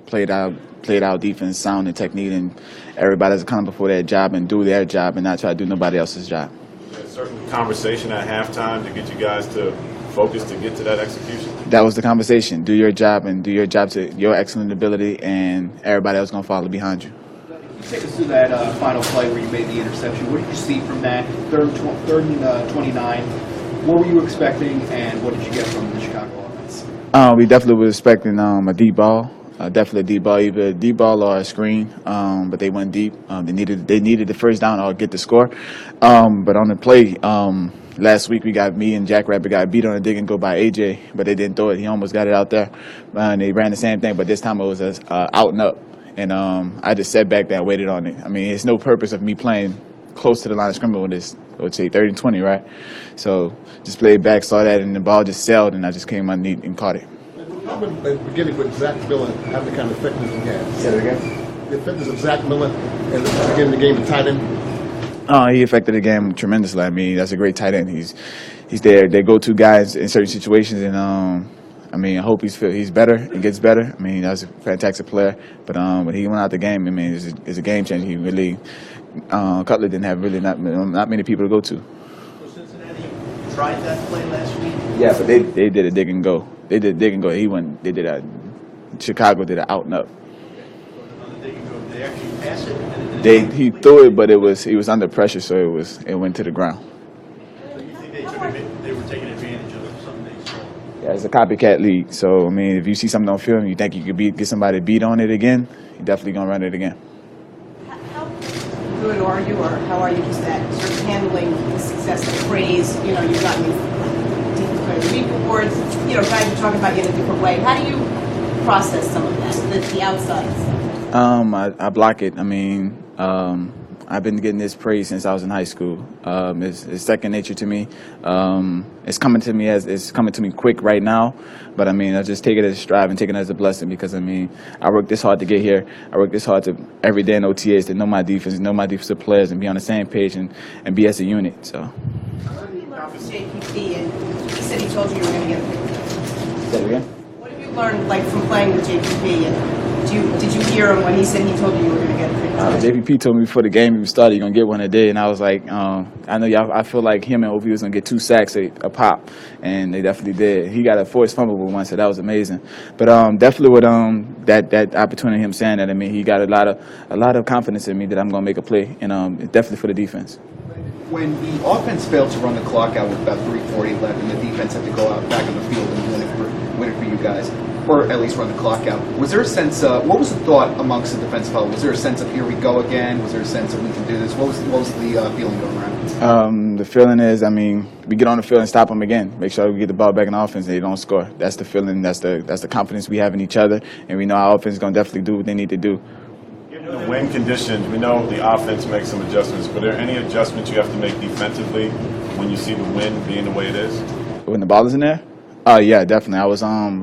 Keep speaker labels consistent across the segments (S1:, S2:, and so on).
S1: Played our defense sound and technique, and everybody's accountable for their job and do their job and not try to do nobody else's job.
S2: A certain conversation at halftime to get you guys to focus to get to that execution?
S1: That was the conversation. Do your job and do your job to your excellent ability, and everybody else going to follow behind you.
S3: Take us through that final play where you made the interception. What did you see from that? Third and 29. What were you expecting, and what did you get from the Chicago offense?
S1: We definitely were expecting a deep ball. Definitely a deep ball, either a deep ball or a screen, but they went deep. They needed the first down or get the score. But on the play, last week me and Jack Rabbit got beat on a dig and go by AJ, but they didn't throw it. He almost got it out there, and they ran the same thing, but this time it was out and up. And I just sat back there and waited on it. I mean, it's no purpose of me playing close to the line of scrimmage with this, I would say 30 and 20, right? So just played back, saw that, and the ball just sailed, and I just came underneath and caught it.
S4: How about the beginning with Zach Miller having the kind of fitness he has?
S1: Say that again?
S4: The fitness of Zach Miller and the beginning of the game, the tight end?
S1: He affected the game tremendously. I mean, that's a great tight end. He's their go-to guys in certain situations, and I mean, I hope he's better and gets better. I mean, that's a fantastic player. But when he went out the game, I mean, it's a game changer. He really, Cutler didn't have really not many people to go to.
S3: So Cincinnati tried that play last week?
S1: Yeah, but they did a dig and go. They did dig and go. They did a Chicago did an out and up.
S3: On the dig and go, did they actually pass it?
S1: He threw it, but he was under pressure, so it went to the ground.
S3: So you think they were taking advantage of something they saw?
S1: Yeah, it's a copycat league. So I mean, if you see something on film, and you think you could get somebody beat on it again, you're definitely gonna run it again.
S5: How good are you, or how are you just at sort of handling the success and praise? You know, you've gotten these Defense Player of the Week awards. You know, guys are talking about you in a different way. How do you process some of that, the outside stuff?
S1: I block it. I mean, I've been getting this praise since I was in high school. It's second nature to me. It's coming to me quick right now, but I mean, I just take it as a strive and take it as a blessing because I mean, I worked this hard to get here. I worked this hard to every day in OTAs to know my defense, know my defensive players, and be on the same page and be as a unit. So.
S5: What have you learned from JPP? And he said he told you were going to get a pick.
S1: Say it again.
S5: What have you learned, like, from playing with JPP? And did you hear him when he said he told you were going to get a pick?
S1: JPP told me before the game even started, you're going to get one a day. And I was like, I know y'all, I feel like him and OV was going to get 2 sacks a pop. And they definitely did. He got a forced fumble with one, so that was amazing. But definitely with that opportunity, him saying that, I mean, he got a lot of confidence in me that I'm going to make a play. And definitely for the defense.
S3: When the offense failed to run the clock out with about 3:40 left, and the defense had to go out back on the field and win it for you guys, or at least run the clock out, was there a sense? What was the thought amongst the defensive huddle? Was there a sense of here we go again? Was there a sense of we can do this? What was the feeling going around?
S1: The feeling is, I mean, we get on the field and stop them again. Make sure we get the ball back in offense and they don't score. That's the feeling. That's the confidence we have in each other, and we know our offense is going to definitely do what they need to do.
S2: The win conditions, we know the offense makes some adjustments, but are there any adjustments you have to make defensively when you see the win being the way it is?
S1: When the ball is in there? Yeah, definitely. I was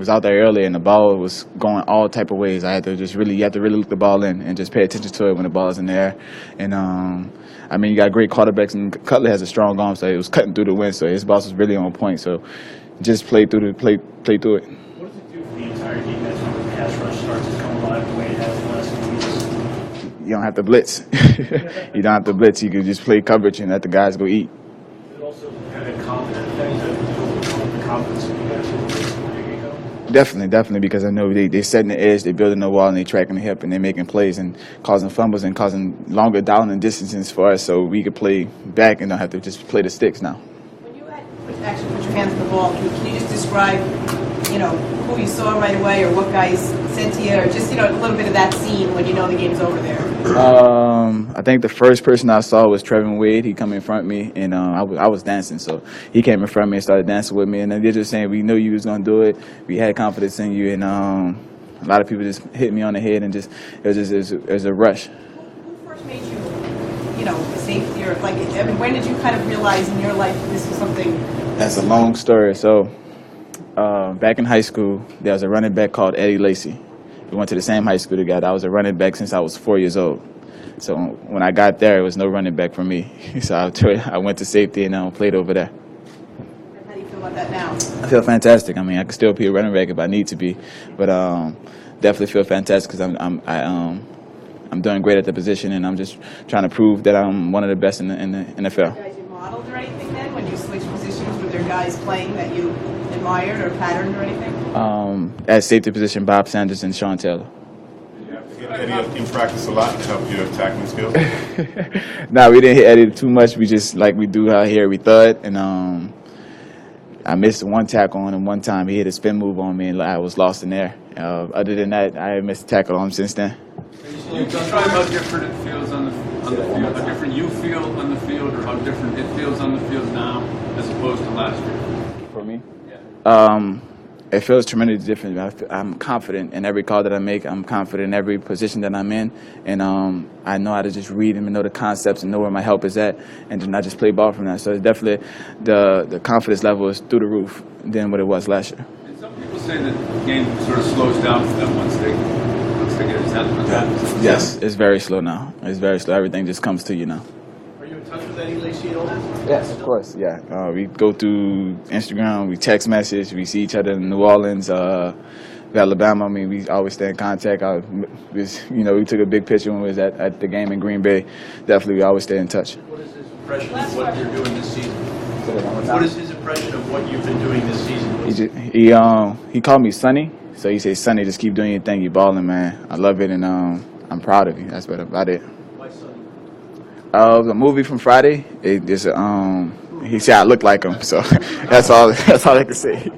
S1: out there earlier, and the ball was going all type of ways. You have to really look the ball in and just pay attention to it when the ball is in there. And I mean, you got great quarterbacks, and Cutler has a strong arm, so it was cutting through the wind. So his boss was really on point. So just play through it.
S6: What does it do for the entire defense when the pass rush starts to come alive the way it has the last few weeks?
S1: You don't have to blitz. You don't have to blitz. You can just play coverage and let the guys go eat.
S6: It also kind of confident things that overcome the confidence that you guys have.
S1: Definitely, because I know they're setting the edge, they're building the wall, and they're tracking the hip, and they're making plays and causing fumbles and causing longer down and distances for us, so we can play back and don't have to just play the sticks now.
S5: When you had actually put your hands on the ball, can you just describe, you know, who you saw right away, or what guys sent to you, or just, you know, a little bit of that scene when you know the game's over there?
S1: I think the first person I saw was Trevin Wade. He come in front of me, and I was dancing, so he came in front of me and started dancing with me, and they're just saying, we knew you was going to do it. We had confidence in you, and a lot of people just hit me on the head, and it was a rush.
S5: Who first made you know, a safety, or like, I mean, when did you kind of realize in your life this was something?
S1: That's a long story. So back in high school, there was a running back called Eddie Lacy. We went to the same high school together. I was a running back since I was 4 years old. So when I got there, it was no running back for me. So I went to safety and played over there.
S5: How do you feel about that now?
S1: I feel fantastic. I mean, I can still be a running back if I need to be. But definitely feel fantastic because I'm doing great at the position, and I'm just trying to prove that I'm one of the best in the NFL.
S5: Guys you modeled or anything then when you switched positions? Were there guys playing that you admired or patterned or anything?
S1: At safety position, Bob Sanders and Sean Taylor.
S2: Did Eddie in practice a lot to help your tackling skills?
S1: Nah, we didn't hit Eddie too much. We just, like we do out here, we thud. And I missed one tackle on him one time. He hit a spin move on me, and I was lost in there. Other than that, I haven't missed a tackle on him since then.
S7: You describe how different it feels on the field, how different you feel on the field, or how different it feels on the field now as opposed to last year.
S1: For me?
S7: Yeah.
S1: It feels tremendously different. I'm confident in every call that I make. I'm confident in every position that I'm in. And I know how to just read them and know the concepts and know where my help is at and not just play ball from that. So it's definitely the confidence level is through the roof than what it was last year.
S7: And some people say that the game sort of slows down for them once they get his hands on that.
S1: Yes, it's very slow now. It's very slow. Everything just comes to you now.
S6: Are you in touch with Eddie Lacy at all?
S1: Yes, of course. Yeah, we go through Instagram, we text message, we see each other in New Orleans, Alabama. I mean, we always stay in contact. We took a big picture when we was at the game in Green Bay. Definitely, we always stay in touch.
S6: What is his impression of what you're doing this season? What is his impression of what you've been doing this season?
S1: He called me Sonny, so he says, "Sonny, just keep doing your thing. You're balling, man. I love it, and I'm proud of you." That's about it.
S6: Why Sonny?
S1: The movie from Friday. He said I look like him, so that's all I can say.